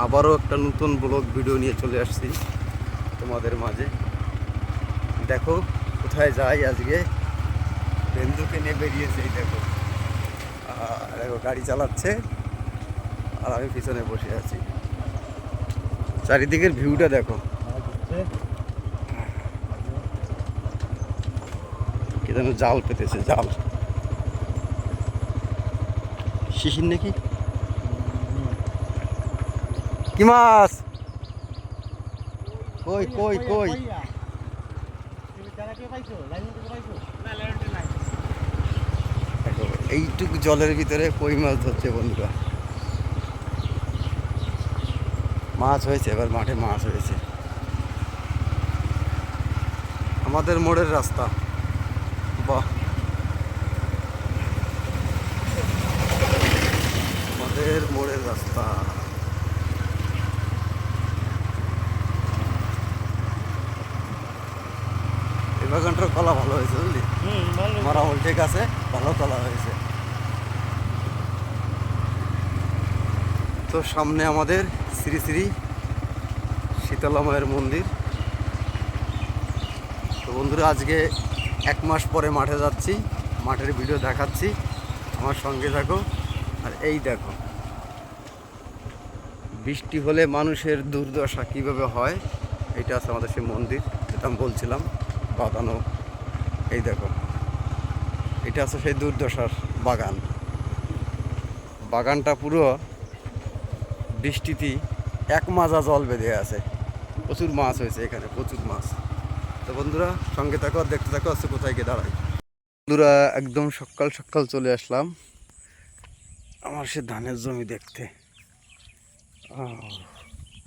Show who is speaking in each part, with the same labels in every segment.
Speaker 1: আবারও একটা নতুন ব্লগ ভিডিও নিয়ে চলে আসছি তোমাদের মাঝে। দেখো কোথায় যাই আজকে। বন্ধুকে নিয়ে বেরিয়েছে, এই দেখো। দেখো গাড়ি চালাচ্ছে আর আমি পিছনে বসে আছি। চারিদিকের ভিউটা দেখো, কি যেন জাল পেতেছে, জাল শিশির নাকি, কি মাছ? কই কই কই? এইটুকু জলের ভিতরে কই মাছ ধরছে বন্ধুরা। মাছ হয়েছে, এবার মাঠে মাছ হয়েছে। আমাদের মোড়ের রাস্তা, বাহ, আমাদের মোড়ের রাস্তা। এই বাগানটার কলা ভালো হয়েছে বুঝলি, মারামল ঠিক আছে, ভালো কলা হয়েছে। তো সামনে আমাদের শ্রী শ্রী শীতলা মায়ের মন্দির। তো বন্ধুরা আজকে 1 মাস পরে মাঠে যাচ্ছি, মাঠের ভিডিও দেখাচ্ছি, আমার সঙ্গে থাকো। আর এই দেখো, বৃষ্টি হলে মানুষের দুর্দশা কীভাবে হয়, এটা আছে আমাদের সেই মন্দির যেটা আমি বলছিলাম বাঁধানো। এই দেখো, এটা আছে সেই দুর্দশার বাগান। বাগানটা পুরো বৃষ্টিতে 1 মাজা জল বেঁধে আছে। প্রচুর মাছ হয়েছে এখানে, প্রচুর মাছ। তো বন্ধুরা সঙ্গে থাকো আর দেখতে থাকো আজকে কোথায় গিয়ে দাঁড়াই। বন্ধুরা একদম সকাল সকাল চলে আসলাম আমার সে ধানের জমি দেখতে।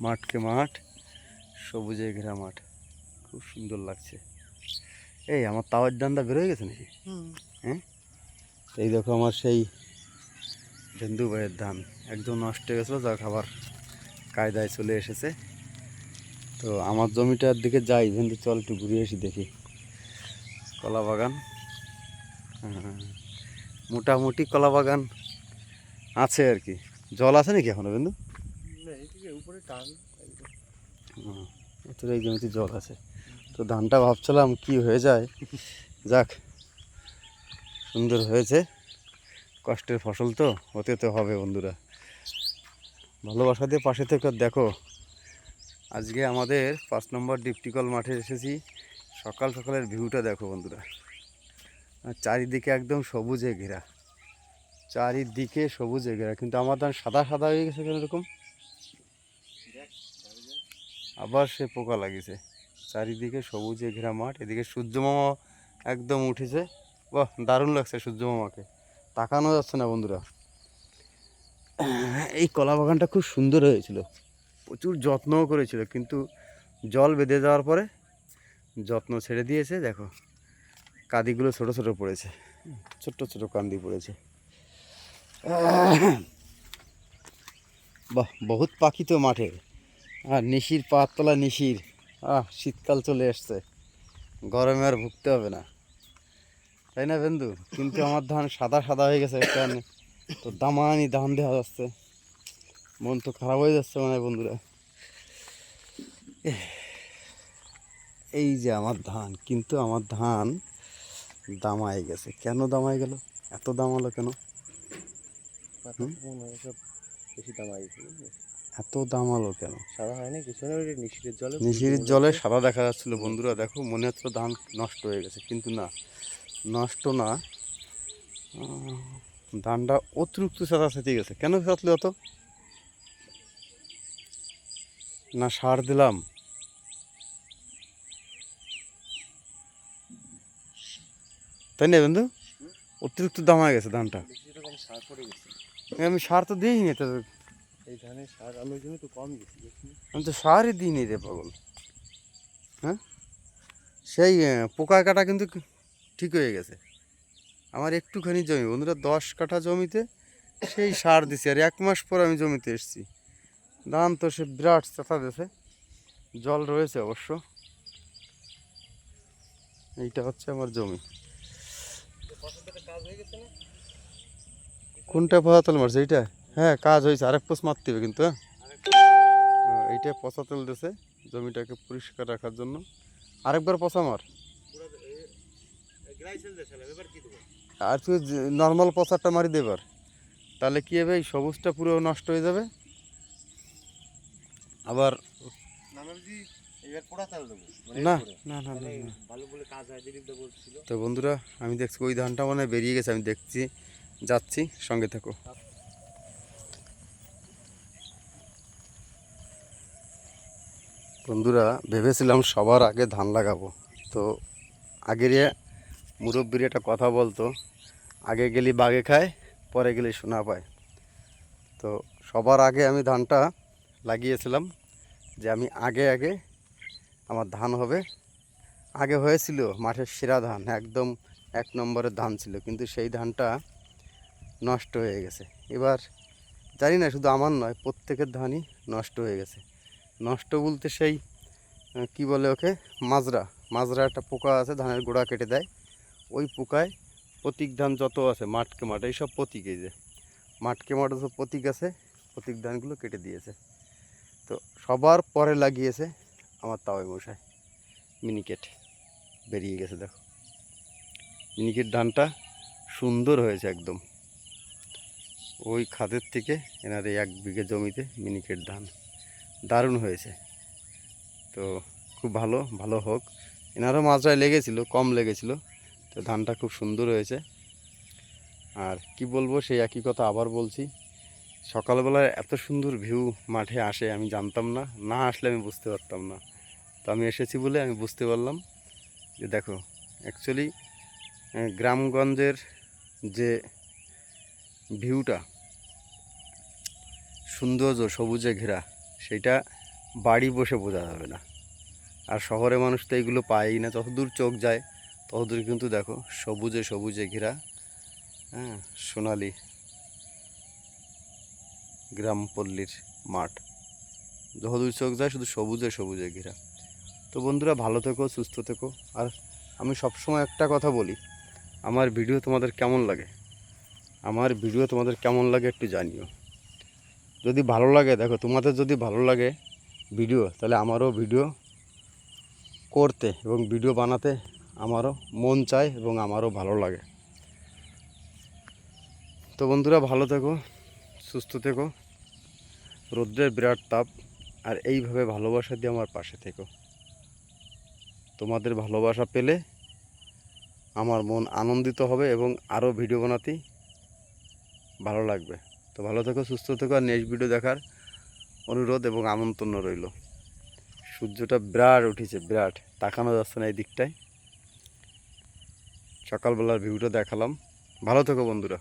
Speaker 1: মাঠকে মাঠ, সবুজে ঘেরা মাঠ, খুব সুন্দর লাগছে। এই আমার তাওয়ার ডান্ডা বেরোয় গেছে নাকি? হ্যাঁ, এই দেখো আমার সেই ঝেন্দু ভাইয়ের ধান একদম নষ্ট হয়ে গেছিলো, যা খাবার কায়দায় চলে এসেছে। তো আমার জমিটার দিকে যাই, কিন্তু চল একটু ঘুরে আসি, দেখি কলা বাগান। মোটামুটি কলা বাগান আছে আর কি। জল আছে নাকি এখনো বন্ধু? এই জমিতে জল আছে। তো ধানটা ভাবছিলাম কি হয়ে যায়, যাক সুন্দর হয়েছে। কষ্টের ফসল তো, হতে তো হবে বন্ধুরা। ভালোবাসা দিয়ে পাশে থেকে দেখো। আজকে আমাদের 5 নম্বর ডিপটিকল মাঠে এসেছি। সকাল সকালের ভিউটা দেখো বন্ধুরা, আর চারিদিকে একদম সবুজে ঘেরা, চারিদিকে সবুজে ঘেরা। কিন্তু আমার ধান সাদা সাদা হয়ে গেছে কেন এরকম? আবার সে পোকা লাগিয়েছে। চারিদিকে সবুজে ঘেরা মাঠ, এদিকে সূর্যমামা একদম উঠেছে। বাহ, দারুণ লাগছে সূর্যমামাকে, তাকানো যাচ্ছে না বন্ধুরা। এই কলা বাগানটা খুব সুন্দর হয়েছিল, প্রচুর যত্নও করেছিল, কিন্তু জল বেঁধে যাওয়ার পরে যত্ন ছেড়ে দিয়েছে। দেখো কাঁদিগুলো ছোট ছোট পড়েছে, ছোট্ট ছোট কান্দি পড়েছে। বাহ, বহুত পাখি তো মাঠে। আর নিশির পাততলা নিশির, শীতকাল চলে এসছে, গরমে আর ভুগতে হবে না, তাই না বন্ধু? কিন্তু আমার ধান সাদা সাদা হয়ে গেছে কারণে তো দামানি ধান দেওয়া যাচ্ছে, মন তো খারাপ হয়ে যাচ্ছে মানে বন্ধুরা। এই যে আমার ধান, কিন্তু আমার ধান দামাই গেছে। কেন দামাই গেল? এত দামালো কেন? এত দামালো কেন?
Speaker 2: সাদা হয় না কিছু না, নিশিরের জলে,
Speaker 1: নিশির জলে সাদা দেখা যাচ্ছিল বন্ধুরা। দেখো মনে হচ্ছিল ধান নষ্ট হয়ে গেছে, কিন্তু না, নষ্ট না, ধানটা অতিরিক্ত সাদা সেঁচে গেছে। কেন সাঁতলে অত? না সার দিলাম, তাই না বন্ধু? অতিরিক্ত দাম হয়ে গেছে ধানটা। আমি সার তো দিইনি তো,
Speaker 2: এই ধানের সার আমি জন্য তো কম দিচ্ছি।
Speaker 1: আমি তো সারই দিইনি রে পাগল। হ্যাঁ, সেই পোকা কাটা কিন্তু ঠিক হয়ে গেছে। আমার একটুখানি জমি বন্ধুরা, 10 কাঠা জমিতে সেই সার দিছি। আর 1 মাস পর আমি জমিতে এসেছি, ধান তো সে বিরাট চাষা দিয়েছে। জল রয়েছে অবশ্য। এইটা হচ্ছে আমার জমি। কোনটা পাতাল মারছে? এইটা হ্যাঁ কাজ হয়েছে, আরেক পোস্ট মারতে হবে কিন্তু, হ্যাঁ এইটা পচা তেল দিছে জমিটাকে পরিষ্কার রাখার জন্য। আরেকবার পচা মার, আর তুই নর্মাল পচারটা মারি দেবার, তাহলে কি হবে এই সবুজটা পুরো নষ্ট হয়ে যাবে। আবার
Speaker 2: এবার পোড়া তেল দেবো
Speaker 1: না না না না না।
Speaker 2: ভালো বলে কাজ হয় দিলীপদা বলছিল।
Speaker 1: তো বন্ধুরা আমি দেখছি ওই ধানটা মনে হয় বেরিয়ে গেছে, আমি দেখছি, যাচ্ছি, সঙ্গে থাকো। বন্ধুরা ভেবেছিলাম সবার আগে ধান লাগাবো, তো আগের মুরব্বীর একটা কথা বলতো, আগে গেলি বাগে খায়, পরে গেলি সোনা পায়। তো সবার আগে আমি ধানটা লাগিয়েছিলাম, যে আমি আগে আগে আমার ধান হবে। আগে হয়েছিল মাঠের সেরা ধান, একদম 1 নম্বরের ধান ছিল, কিন্তু সেই ধানটা নষ্ট হয়ে গেছে। এবার জানি না শুধু আমার নয়, প্রত্যেকের ধানই নষ্ট হয়ে গেছে। নষ্ট বলতে সেই কি বলে ওকে, মাজরা, মাজরা একটা পোকা আছে ধানের গোড়া কেটে দেয়, ওই পোকায় প্রতীক ধান যত আছে মাঠকে মাঠ, এইসব প্রতীক, এই যে মাঠকে মাঠ যত প্রতীক আছে, প্রতীক ধানগুলো কেটে দিয়েছে। তো সবার পরে লাগিয়েছে আমার তাওই মশাই, মিনিকেট বেরিয়ে গেছে, দেখো মিনিকেট ধানটা সুন্দর হয়েছে একদম। ওই খাদের থেকে এনার এই 1 বিঘে জমিতে মিনিকেট ধান দারুণ হয়েছে। তো খুব ভালো, ভালো হোক। এনারও মাজরায় লেগেছিল, কম লেগেছিল, তো ধানটা খুব সুন্দর হয়েছে। আর কি বলবো, সেই একই কথা আবার বলছি, সকালবেলায় এত সুন্দর ভিউ মাঠে আসে আমি জানতাম না, না আসলে আমি বুঝতে পারতাম না। তো আমি এসেছি বলে আমি বুঝতে পারলাম যে দেখো অ্যাকচুয়ালি গ্রামগঞ্জের যে ভিউটা, সৌন্দর্য সবুজে ঘেরা, সেটা বাড়ি বসে বোঝা যাবে না। আর শহরে মানুষ তো এইগুলো পায়ই না, যতদূর চোখ যায় ততদূর কিন্তু দেখো সবুজে সবুজে ঘেরা, হ্যাঁ সোনালি গ্রামপল্লীর মাঠ, যতদূর চোখ যায় শুধু সবুজে সবুজে ঘেরা। তো বন্ধুরা ভালো থেকো, সুস্থ থেকো। আর আমি সবসময় একটা কথা বলি, আমার ভিডিও তোমাদের কেমন লাগে, আমার ভিডিও তোমাদের কেমন লাগে একটু জানিও। যদি ভালো লাগে, দেখো তোমাদের যদি ভালো লাগে ভিডিও, তাহলে আমারও ভিডিও করতে এবং ভিডিও বানাতে আমারও মন চায় এবং আমারও ভালো লাগে। তো বন্ধুরা ভালো থেকো, সুস্থ থেকো। রৌদ্রের বিরাট তাপ, আর এইভাবে ভালোবাসা দিয়ে আমার পাশে থেকো। তোমাদের ভালোবাসা পেলে আমার মন আনন্দিত হবে এবং আরও ভিডিও বানাতে ভালো লাগবে। তো ভালো থেকো, সুস্থ থেকো, আর নেক্সট ভিডিও দেখার অনুরোধ এবং আমন্ত্রণ রইল। সূর্যটা বিরাট উঠেছে, বিরাট, তাকানো যাচ্ছে না এই দিকটায়। সকালবেলার ভিউটা দেখালাম। ভালো থেকো বন্ধুরা।